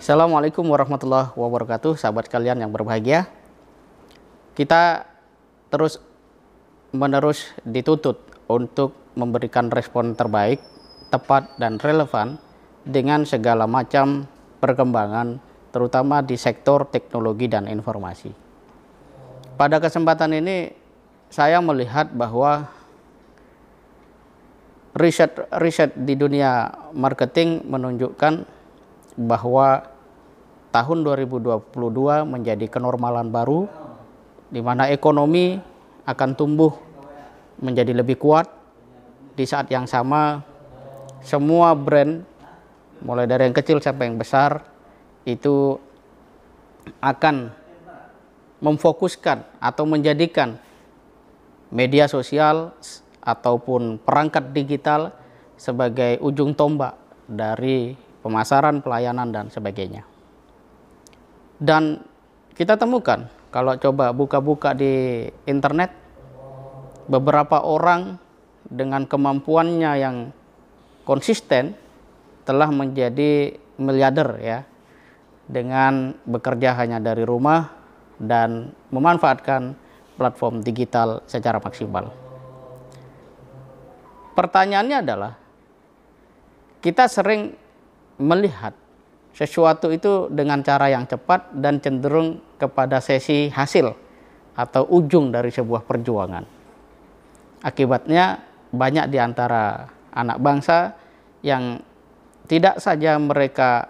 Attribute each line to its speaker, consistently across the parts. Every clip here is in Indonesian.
Speaker 1: Assalamualaikum warahmatullahi wabarakatuh, sahabat kalian yang berbahagia. Kita terus menerus dituntut untuk memberikan respon terbaik, tepat dan relevan dengan segala macam perkembangan, terutama di sektor teknologi dan informasi. Pada kesempatan ini saya melihat bahwa riset di dunia marketing menunjukkan bahwa tahun 2022 menjadi kenormalan baru di mana ekonomi akan tumbuh menjadi lebih kuat. Di saat yang sama semua brand mulai dari yang kecil sampai yang besar itu akan memfokuskan atau menjadikan media sosial ataupun perangkat digital sebagai ujung tombak dari pemasaran, pelayanan, dan sebagainya. Dan kita temukan, kalau coba buka-buka di internet, beberapa orang dengan kemampuannya yang konsisten telah menjadi miliarder ya, dengan bekerja hanya dari rumah dan memanfaatkan platform digital secara maksimal. Pertanyaannya adalah, kita sering melihat sesuatu itu dengan cara yang cepat dan cenderung kepada sesi hasil atau ujung dari sebuah perjuangan. Akibatnya banyak di antara anak bangsa yang tidak saja mereka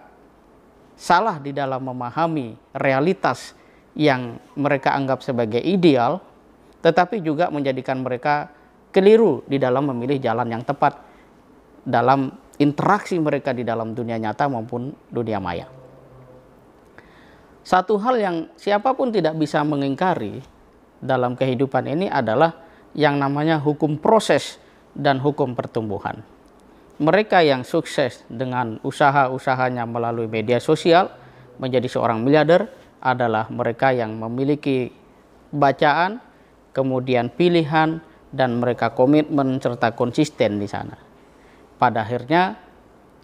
Speaker 1: salah di dalam memahami realitas yang mereka anggap sebagai ideal, tetapi juga menjadikan mereka keliru di dalam memilih jalan yang tepat dalam interaksi mereka di dalam dunia nyata maupun dunia maya. Satu hal yang siapapun tidak bisa mengingkari dalam kehidupan ini adalah yang namanya hukum proses dan hukum pertumbuhan. Mereka yang sukses dengan usaha-usahanya melalui media sosial menjadi seorang miliarder adalah mereka yang memiliki bacaan, kemudian pilihan, dan mereka komitmen serta konsisten di sana. Pada akhirnya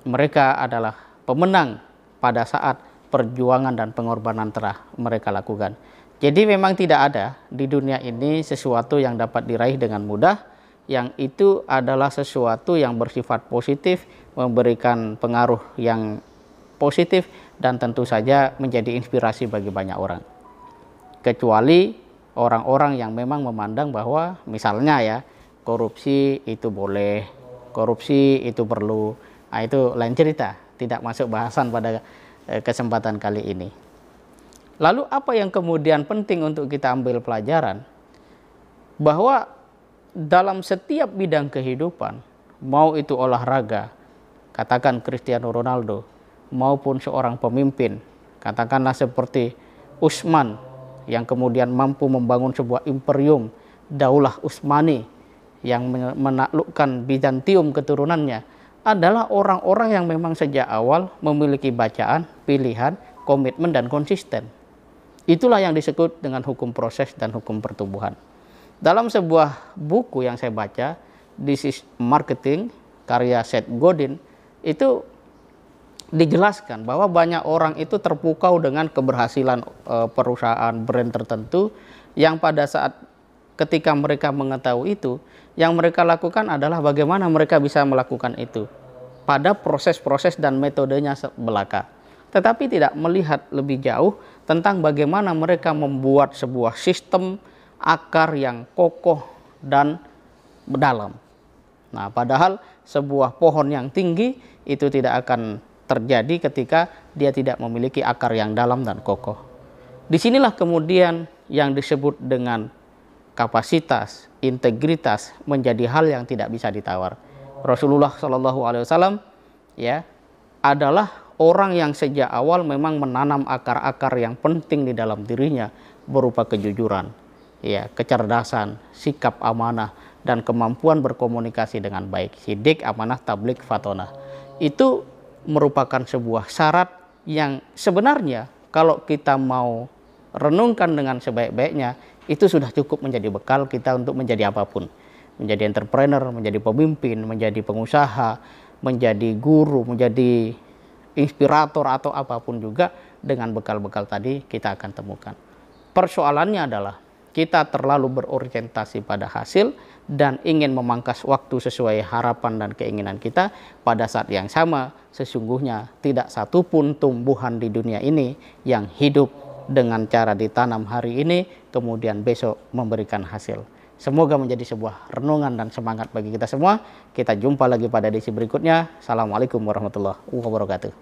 Speaker 1: mereka adalah pemenang pada saat perjuangan dan pengorbanan telah mereka lakukan. Jadi memang tidak ada di dunia ini sesuatu yang dapat diraih dengan mudah, yang itu adalah sesuatu yang bersifat positif, memberikan pengaruh yang positif, dan tentu saja menjadi inspirasi bagi banyak orang. Kecuali orang-orang yang memang memandang bahwa misalnya ya, korupsi itu boleh, korupsi itu perlu. Nah, itu lain cerita, tidak masuk bahasan pada kesempatan kali ini. Lalu apa yang kemudian penting untuk kita ambil pelajaran? Bahwa dalam setiap bidang kehidupan, mau itu olahraga, katakan Cristiano Ronaldo, maupun seorang pemimpin, katakanlah seperti Utsman, yang kemudian mampu membangun sebuah imperium Daulah Utsmani yang menaklukkan Bizantium keturunannya, adalah orang-orang yang memang sejak awal memiliki bacaan, pilihan, komitmen, dan konsisten. Itulah yang disebut dengan hukum proses dan hukum pertumbuhan. Dalam sebuah buku yang saya baca, This is Marketing, karya Seth Godin, itu dijelaskan bahwa banyak orang itu terpukau dengan keberhasilan perusahaan brand tertentu, yang pada saat ketika mereka mengetahui itu, yang mereka lakukan adalah bagaimana mereka bisa melakukan itu pada proses-proses dan metodenya belaka. Tetapi tidak melihat lebih jauh tentang bagaimana mereka membuat sebuah sistem akar yang kokoh dan dalam. Nah, padahal sebuah pohon yang tinggi itu tidak akan terjadi ketika dia tidak memiliki akar yang dalam dan kokoh. Disinilah kemudian yang disebut dengan kapasitas, integritas menjadi hal yang tidak bisa ditawar. Rasulullah SAW ya adalah orang yang sejak awal memang menanam akar-akar yang penting di dalam dirinya, berupa kejujuran, ya, kecerdasan, sikap amanah, dan kemampuan berkomunikasi dengan baik. Sidik, amanah, tabligh, fatonah. Itu merupakan sebuah syarat yang sebenarnya kalau kita mau renungkan dengan sebaik-baiknya, itu sudah cukup menjadi bekal kita untuk menjadi apapun. Menjadi entrepreneur, menjadi pemimpin, menjadi pengusaha, menjadi guru, menjadi inspirator atau apapun juga, dengan bekal-bekal tadi kita akan temukan. Persoalannya adalah kita terlalu berorientasi pada hasil dan ingin memangkas waktu sesuai harapan dan keinginan kita. Pada saat yang sama, sesungguhnya tidak satupun tumbuhan di dunia ini yang hidup dengan cara ditanam hari ini kemudian besok memberikan hasil. Semoga menjadi sebuah renungan dan semangat bagi kita semua. Kita jumpa lagi pada edisi berikutnya. Assalamualaikum warahmatullahi wabarakatuh.